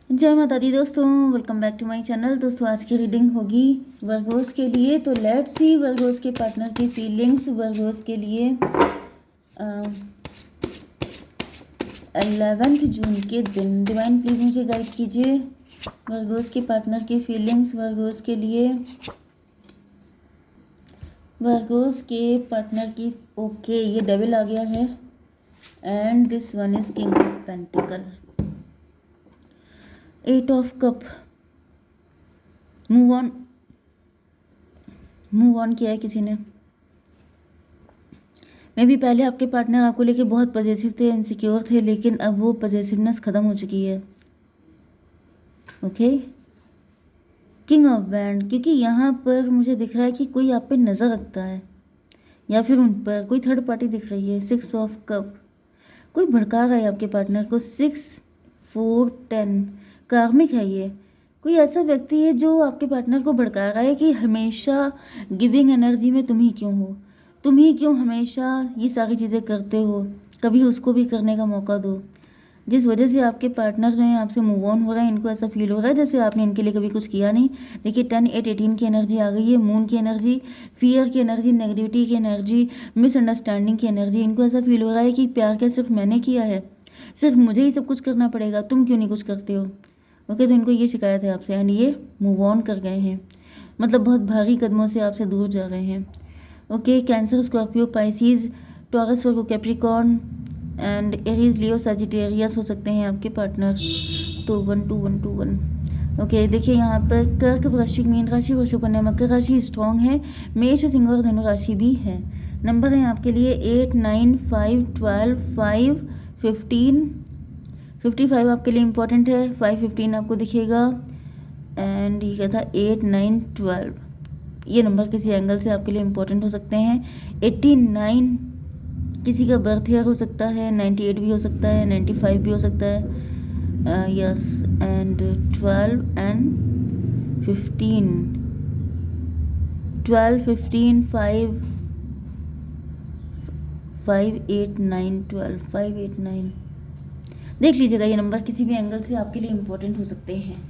जय माता दी दोस्तों, welcome back to my channel. दोस्तों आज की रीडिंग होगी वर्गोस के लिए। तो लेट्स सी वर्गोस के पार्टनर की फीलिंग्स वर्गोस के लिए 11 जून के दिन। डिवाइन प्लीज मुझे गाइड कीजिए वर्गोस के पार्टनर की फीलिंग्स वर्गोस के लिए, वर्गोस के पार्टनर की। ओके, ये डेविल आ गया है and this one is king of pentacle, 8 of cup. Move on किया है किसी ने। मे भी पहले आपके पार्टनर आपको लेके बहुत पॉजिटिव थे, इनसिक्योर थे, लेकिन अब वो पॉजिटिवनेस ख़त्म हो चुकी है। ओके, किंग ऑफ वैंड, क्योंकि यहाँ पर मुझे दिख रहा है कि कोई आप पे नज़र रखता है या फिर उन पर कोई थर्ड पार्टी दिख रही है। 6 ऑफ कप, कोई भड़का रहा है आपके पार्टनर को। 6 4 10 कार्मिक है ये। कोई ऐसा व्यक्ति है जो आपके पार्टनर को भड़का रहा है कि हमेशा गिविंग एनर्जी में तुम ही क्यों हो, तुम ही क्यों हमेशा ये सारी चीज़ें करते हो, कभी उसको भी करने का मौका दो। जिस वजह से आपके पार्टनर जो हैं आपसे मूव ऑन हो रहा है, इनको ऐसा फील हो रहा है जैसे आपने इनके लिए कभी कुछ किया नहीं। देखिए 10 8 18 की एनर्जी आ गई है, मून की एनर्जी, फियर की एनर्जी, नेगेटिविटी की एनर्जी, मिसअंडरस्टैंडिंग की एनर्जी। इनको ऐसा फील हो रहा है कि प्यार क्या सिर्फ मैंने किया है, सिर्फ मुझे ही सब कुछ करना पड़ेगा, तुम क्यों नहीं कुछ करते हो। ओके, तो इनको ये शिकायत है आपसे एंड ये मूव ऑन कर गए हैं, मतलब बहुत भारी कदमों से आपसे दूर जा रहे हैं। Okay, cancer, Scorpio, Pisces, taurus, Virgo, Capricorn and Aries, Leo, Sagittarius हो सकते हैं आपके पार्टनर। तो 1 2 1 2 1। ओके, देखिए यहाँ पर कर्क, वृश्चिक, मीन राशि, वृषभ, कन्या, मकर राशि स्ट्रॉन्ग है। मेष, सिंह और धनु राशि भी है। नंबर है आपके लिए 8 9 5 12 5 15 55 आपके लिए इंपॉर्टेंट है। 5 15 आपको दिखेगा एंड ये क्या था 8 9 12। ये नंबर किसी एंगल से आपके लिए इंपॉर्टेंट हो सकते हैं। 89 किसी का बर्थ ईयर हो सकता है, 98 भी हो सकता है, 95 भी हो सकता है। Yes, and 12 and 15, 12 15 5 5 8 9 12 5 8 9। देख लीजिएगा, ये नंबर किसी भी एंगल से आपके लिए इंपॉर्टेंट हो सकते हैं।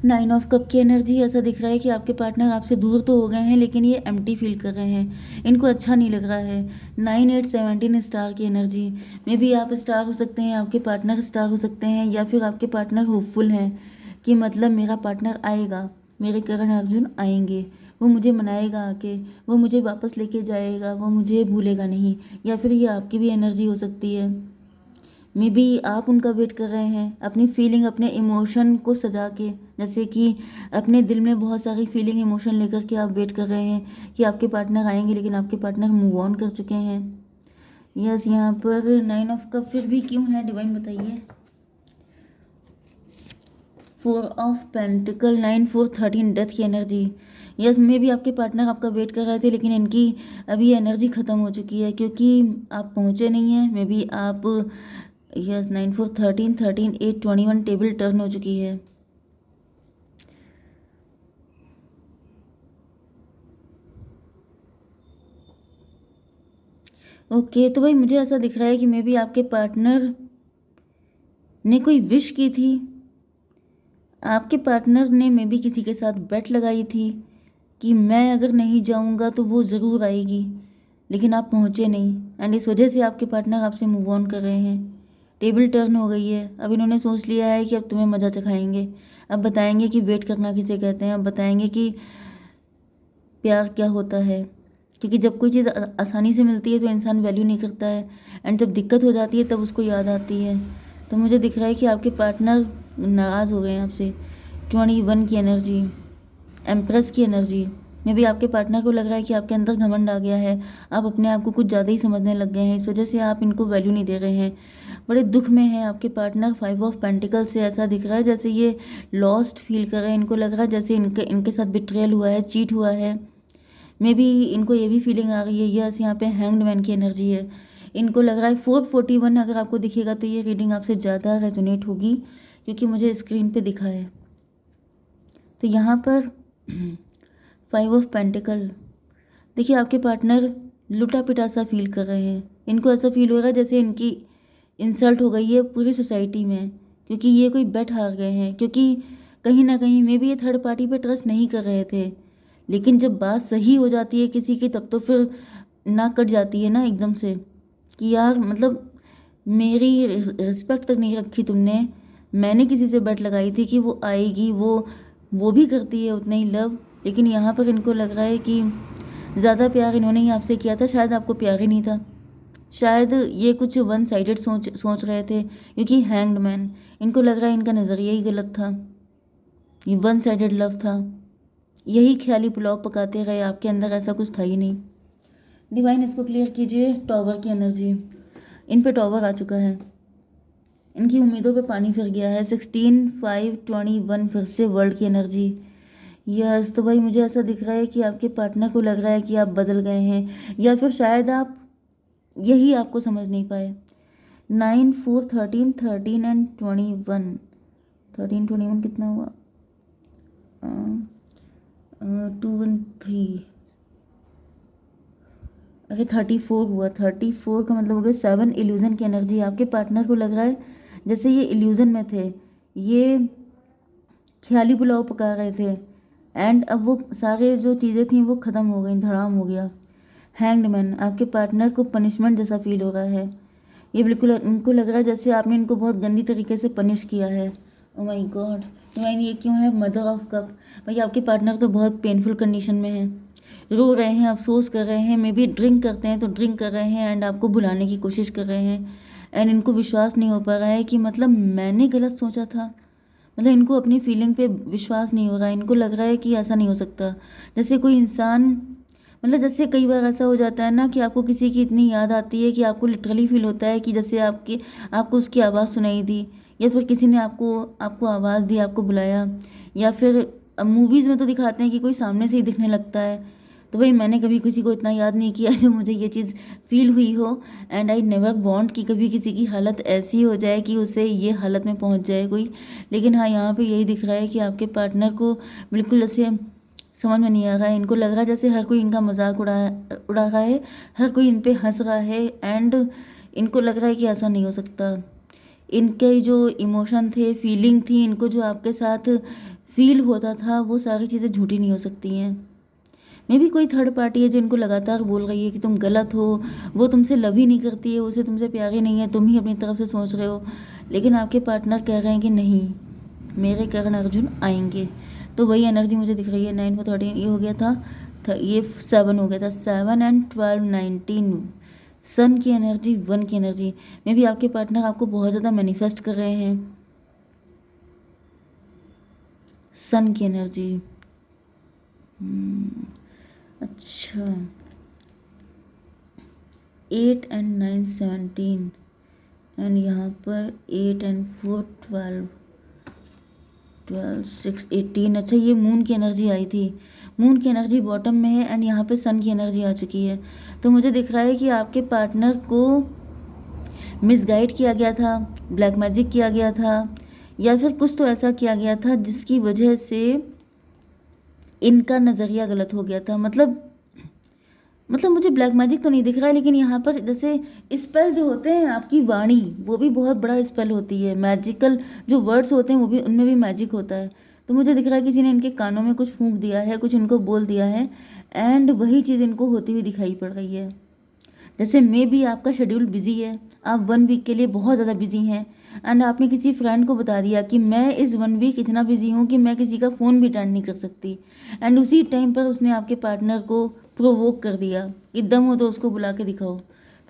9 ऑफ कप की एनर्जी, ऐसा दिख रहा है कि आपके पार्टनर आपसे दूर तो हो गए हैं लेकिन ये एम्प्टी फील कर रहे हैं, इनको अच्छा नहीं लग रहा है। 9 8 17 स्टार की एनर्जी, मे भी आप स्टार हो सकते हैं, आपके पार्टनर स्टार हो सकते हैं, या फिर आपके पार्टनर होपफुल हैं कि मतलब मेरा पार्टनर आएगा, मेरे करण अर्जुन आएंगे, वो मुझे मनाएगा आके, वो मुझे वापस लेके जाएगा, वो मुझे भूलेगा नहीं। या फिर ये आपकी भी एनर्जी हो सकती है। मे बी आप उनका वेट कर रहे हैं, अपनी फीलिंग, अपने इमोशन को सजा के, जैसे कि अपने दिल में बहुत सारी फीलिंग इमोशन लेकर के आप वेट कर रहे हैं कि आपके पार्टनर आएंगे, लेकिन आपके पार्टनर मूव ऑन कर चुके हैं। यस, यहाँ पर 9 ऑफ कप फिर भी क्यों है, डिवाइन बताइए। 4 ऑफ पेंटिकल, 9 4 13 डेथ की एनर्जी। यस, मे भी आपके पार्टनर आपका वेट कर रहे थे लेकिन इनकी अभी एनर्जी ख़त्म हो चुकी है क्योंकि आप पहुँचे नहीं हैं। मे बी आप, यस, 9 4 13 13 8 21 टेबल टर्न हो चुकी है। ओके, तो भाई मुझे ऐसा दिख रहा है कि मे बी आपके पार्टनर ने कोई विश की थी, आपके पार्टनर ने मे बी किसी के साथ बेट लगाई थी कि मैं अगर नहीं जाऊंगा तो वो ज़रूर आएगी, लेकिन आप पहुंचे नहीं एंड इस वजह से आपके पार्टनर आपसे मूव ऑन कर रहे हैं। टेबल टर्न हो गई है, अब इन्होंने सोच लिया है कि अब तुम्हें मज़ा चखाएंगे, अब बताएंगे कि वेट करना किसे कहते हैं, अब बताएंगे कि प्यार क्या होता है। क्योंकि जब कोई चीज़ आसानी से मिलती है तो इंसान वैल्यू नहीं करता है एंड जब दिक्कत हो जाती है तब उसको याद आती है। तो मुझे दिख रहा है कि आपके पार्टनर नाराज़ हो गए हैं आपसे। 21 की एनर्जी, एम्प्रेस की एनर्जी, मे भी आपके पार्टनर को लग रहा है कि आपके अंदर घमंड आ गया है, आप अपने आप को कुछ ज़्यादा ही समझने लग गए हैं, इस वजह से आप इनको वैल्यू नहीं दे रहे हैं, बड़े दुख में है आपके पार्टनर। 5 ऑफ पेंटिकल से ऐसा दिख रहा है जैसे ये लॉस्ट फील कर रहे हैं, इनको लग रहा है जैसे इनके साथ बिट्रेयल हुआ है, चीट हुआ है। मे बी इनको ये भी फीलिंग आ रही है। यस, यहाँ पे हैंग्ड मैन की एनर्जी है, इनको लग रहा है 441 अगर आपको दिखेगा तो ये रीडिंग आपसे ज़्यादा रेजोनेट होगी क्योंकि मुझे स्क्रीन पे दिखा है। तो यहाँ पर 5 ऑफ पेंटिकल, देखिए आपके पार्टनर लुटा पिटा सा फील कर रहे हैं, इनको ऐसा फील हो रहा है जैसे इनकी इंसल्ट हो गई है पूरी सोसाइटी में, क्योंकि ये कोई बेट हार गए हैं, क्योंकि कहीं ना कहीं मे भी ये थर्ड पार्टी पे ट्रस्ट नहीं कर रहे थे। लेकिन जब बात सही हो जाती है किसी की, तब तो फिर नाक कट जाती है ना एकदम से, कि यार मतलब मेरी रिस्पेक्ट तक नहीं रखी तुमने। मैंने किसी से बेट लगाई थी कि वो आएगी, वो भी करती है उतना ही लव, लेकिन यहाँ पर इनको लग रहा है कि ज़्यादा प्यार इन्होंने ही आपसे किया था, शायद आपको प्यार ही नहीं था। शायद ये कुछ वन साइडेड सोच सोच रहे थे, क्योंकि हैंग्ड मैन, इनको लग रहा है इनका नज़रिया ही गलत था, ये वन साइडेड लव था, यही ख्याली पुलाव पकाते रहे, आपके अंदर ऐसा कुछ था ही नहीं। डिवाइन इसको क्लियर कीजिए। टॉवर की एनर्जी, इन पे टॉवर आ चुका है, इनकी उम्मीदों पे पानी फिर गया है। 16/5/21 फिर से वर्ल्ड की एनर्जी। यस, तो भाई मुझे ऐसा दिख रहा है कि आपके पार्टनर को लग रहा है कि आप बदल गए हैं, या फिर शायद आप यही आपको समझ नहीं पाए। 9 4 13 13 एंड 21, 13 21 कितना हुआ? 2 1 3, अरे 34 हुआ। 34 का मतलब हो गया 7 इल्यूजन की एनर्जी। आपके पार्टनर को लग रहा है जैसे ये इल्यूजन में थे, ये ख्याली पुलाव पका रहे थे, एंड अब वो सारे जो चीज़ें थी वो ख़त्म हो गई, धड़ाम हो गया। हैंग्ड मैन, आपके पार्टनर को पनिशमेंट जैसा फील हो रहा है, ये बिल्कुल इनको लग रहा है जैसे आपने इनको बहुत गंदी तरीके से पनिश किया है। ओ माय गॉड, डिवाइन ये क्यों है? Mother of cup. भाई आपके पार्टनर तो बहुत पेनफुल कंडीशन में है, रो रहे हैं, अफसोस कर रहे हैं, मे बी ड्रिंक करते हैं तो ड्रिंक कर रहे हैं, एंड आपको भुलाने की कोशिश कर रहे हैं। एंड इनको विश्वास नहीं हो पा रहा है कि मतलब मैंने गलत सोचा था, मतलब इनको अपनी फीलिंग पे विश्वास नहीं हो रहा है। इनको लग रहा है कि ऐसा नहीं हो सकता। जैसे कोई इंसान, मतलब जैसे कई बार ऐसा हो जाता है ना कि आपको किसी की इतनी याद आती है कि आपको लिटरली फील होता है कि जैसे आपको उसकी आवाज़ सुनाई दी, या फिर किसी ने आपको आपको आवाज़ दी, आपको बुलाया, या फिर मूवीज़ में तो दिखाते हैं कि कोई सामने से ही दिखने लगता है। तो भाई मैंने कभी किसी को इतना याद नहीं किया जो मुझे ये चीज़ फील हुई हो, एंड आई नेवर वांट कि कभी किसी की हालत ऐसी हो जाए कि उसे ये हालत में पहुंच जाए कोई। लेकिन हाँ, यहाँ पे यही दिख रहा है कि आपके पार्टनर को बिल्कुल ऐसे समझ में नहीं आ रहा है। इनको लग रहा है जैसे हर कोई इनका मजाक उड़ा रहा है, हर कोई इन पे हंस रहा है, एंड इनको लग रहा है कि ऐसा नहीं हो सकता। इनके जो इमोशन थे, फीलिंग थी, इनको जो आपके साथ फील होता था, वो सारी चीज़ें झूठी नहीं हो सकती हैं। मे भी कोई थर्ड पार्टी है जो इनको लगातार बोल रही है कि तुम गलत हो, वो तुमसे लव ही नहीं करती है, उसे तुमसे प्यार ही नहीं है, तुम ही अपनी तरफ से सोच रहे हो। लेकिन आपके पार्टनर कह रहे हैं कि नहीं, मेरे करण अर्जुन आएंगे। तो वही एनर्जी मुझे दिख रही है। 9 4 13 ये हो गया था, ये 7 हो गया था। 7 एंड 12 19, सन की एनर्जी, 1 की एनर्जी। मे भी आपके पार्टनर आपको बहुत ज़्यादा मैनिफेस्ट कर रहे हैं। सन की एनर्जी, अच्छा। 8 एंड 9 17, एंड यहाँ पर 8 एंड 4 12 12 6 18। अच्छा, ये मून की एनर्जी आई थी, मून की एनर्जी बॉटम में है, एंड यहाँ पे सन की एनर्जी आ चुकी है। तो मुझे दिख रहा है कि आपके पार्टनर को मिसगाइड किया गया था, ब्लैक मैजिक किया गया था, या फिर कुछ तो ऐसा किया गया था जिसकी वजह से इनका नज़रिया गलत हो गया था। मतलब मुझे ब्लैक मैजिक तो नहीं दिख रहा है, लेकिन यहाँ पर जैसे स्पेल जो होते हैं, आपकी वाणी वो भी बहुत बड़ा स्पेल होती है। मैजिकल जो वर्ड्स होते हैं वो भी, उनमें भी मैजिक होता है। तो मुझे दिख रहा है किसी ने इनके कानों में कुछ फूंक दिया है, कुछ इनको बोल दिया है, एंड वही चीज़ इनको होती हुई दिखाई पड़ रही है। जैसे मे बी आपका शेड्यूल बिजी है, आप 1 वीक के लिए बहुत ज़्यादा बिजी हैं, एंड आपने किसी फ्रेंड को बता दिया कि मैं इस 1 वीक इतना बिजी हूँ कि मैं किसी का फ़ोन भी अटेंड नहीं कर सकती, एंड उसी टाइम पर उसने आपके पार्टनर को प्रोवोक कर दिया कि दम हो तो उसको बुला के दिखाओ।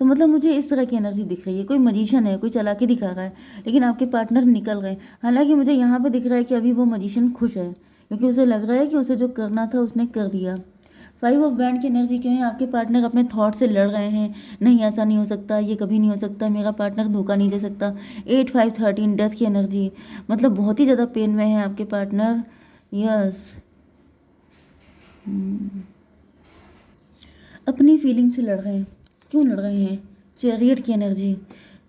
तो मतलब मुझे इस तरह की एनर्जी दिख रही है, कोई मजिशियन है, कोई चालाकी दिखा रहा है, लेकिन आपके पार्टनर निकल गए। हालांकि मुझे यहाँ पर दिख रहा है कि अभी वो मजिशियन खुश है, क्योंकि उसे लग रहा है कि उसे जो करना था उसने कर दिया। 5 ऑफ वैंड की एनर्जी क्यों है? आपके पार्टनर अपने थॉट से लड़ रहे हैं, नहीं ऐसा नहीं हो सकता, ये कभी नहीं हो सकता, मेरा पार्टनर धोखा नहीं दे सकता। 8 5 13 डेथ की एनर्जी, मतलब बहुत ही ज़्यादा पेन में है आपके पार्टनर। यस, अपनी फीलिंग से लड़ रहे हैं। क्यों लड़ रहे हैं? चैरियट की एनर्जी,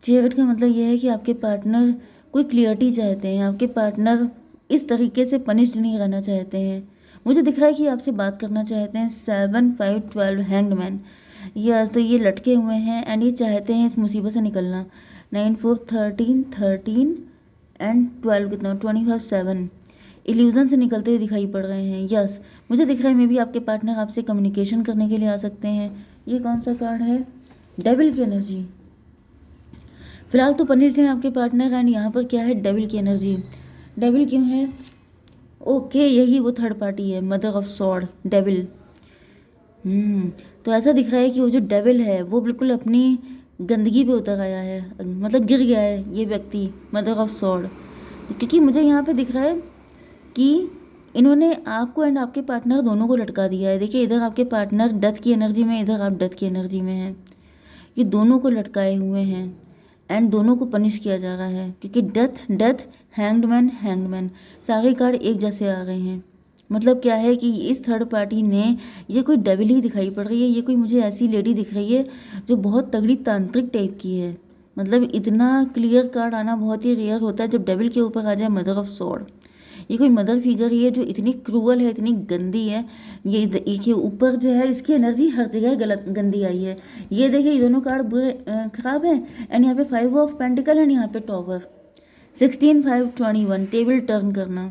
चैरियट का मतलब यह है कि आपके पार्टनर कोई क्लियरिटी चाहते हैं, आपके पार्टनर इस तरीके से पनिश्ड नहीं रहना चाहते हैं। मुझे दिख रहा है कि आपसे बात करना चाहते हैं। 7 5 12 हैंग्ड मैन, यस, तो ये लटके हुए हैं, एंड ये चाहते हैं इस मुसीबत से निकलना। 9 4 13 13 एंड 12 कितना 25 7 इल्यूजन से निकलते हुए दिखाई पड़ रहे हैं। यस, मुझे दिख रहा है मे भी आपके पार्टनर आपसे कम्युनिकेशन करने के लिए आ सकते हैं। ये कौन सा कार्ड है? डेविल की एनर्जी। फिलहाल तो पनिश्ड है आपके पार्टनर एंड यहाँ पर क्या है? डेविल की एनर्जी। डेविल क्यों है? ओके, यही वो थर्ड पार्टी है, मदर ऑफ सॉर्ड, डेविल। तो ऐसा दिख रहा है कि वो जो डेविल है वो बिल्कुल अपनी गंदगी पे उतर आया है, मतलब गिर गया है ये व्यक्ति, मदर ऑफ सॉर्ड। क्योंकि मुझे यहाँ पे दिख रहा है कि इन्होंने आपको एंड आपके पार्टनर दोनों को लटका दिया है। देखिए, इधर आपके पार्टनर डेथ की एनर्जी में, इधर आप डेथ की एनर्जी में हैं। ये दोनों को लटकाए हुए हैं एंड दोनों को पनिश किया जा रहा है क्योंकि डेथ डेथ, हैंग्डमैन हैंग्डमैन, सारे कार्ड एक जैसे आ गए हैं। मतलब क्या है कि इस थर्ड पार्टी ने, ये कोई डेविल ही दिखाई पड़ रही है, ये कोई मुझे ऐसी लेडी दिख रही है जो बहुत तगड़ी तांत्रिक टाइप की है। मतलब इतना क्लियर कार्ड आना बहुत ही रेयर होता है जब डेविल के ऊपर आ जाए मदर ऑफ सॉर्ड। ये कोई मदर फिगर ही है जो इतनी क्रूअल है, इतनी गंदी है। ये ऊपर जो है इसकी एनर्जी हर जगह गलत गंदी आई है। ये देखिए, ये दोनों कार्ड बुरे खराब हैं एंड यहाँ पे 5 ऑफ पेंटिकल एंड यहाँ पे टॉवर। 16 5 21 टेबल टर्न करना।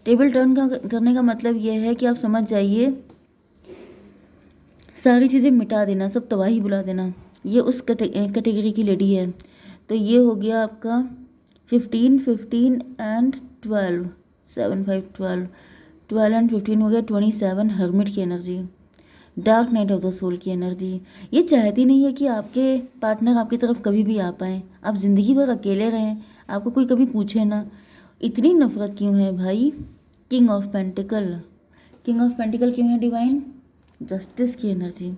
टेबल टर्न करने का मतलब ये है कि आप समझ जाइए, सारी चीज़ें मिटा देना, सब तबाही बुला देना। ये उस कैटेगरी की लेडी है। तो ये हो गया आपका 15 15 एंड 12 7 5 12 12 एंड 15 हो गया 27, हर्मिट की energy, dark night of the soul की एनर्जी। ये चाहती नहीं है कि आपके पार्टनर आपकी तरफ कभी भी आ पाए, आप ज़िंदगी भर अकेले रहें, आपको कोई कभी पूछे ना। इतनी नफरत क्यों है भाई? King of pentacle, king of pentacle क्यों है डिवाइन? जस्टिस की एनर्जी।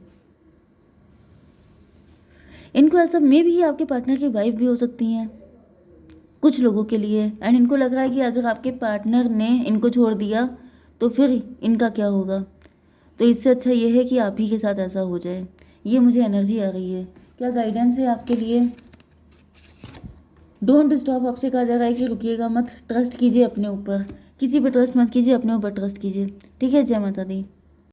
इनको ऐसा मे भी आपके पार्टनर की वाइफ भी हो सकती हैं कुछ लोगों के लिए, एंड इनको लग रहा है कि अगर आपके पार्टनर ने इनको छोड़ दिया तो फिर इनका क्या होगा। तो इससे अच्छा ये है कि आप ही के साथ ऐसा हो जाए। ये मुझे एनर्जी आ रही है। क्या गाइडेंस है आपके लिए? डोंट स्टॉप, आपसे कहा जा रहा है कि रुकिएगा मत, ट्रस्ट कीजिए अपने ऊपर, किसी पे ट्रस्ट मत कीजिए, अपने ऊपर ट्रस्ट कीजिए। ठीक है, जय माता दी।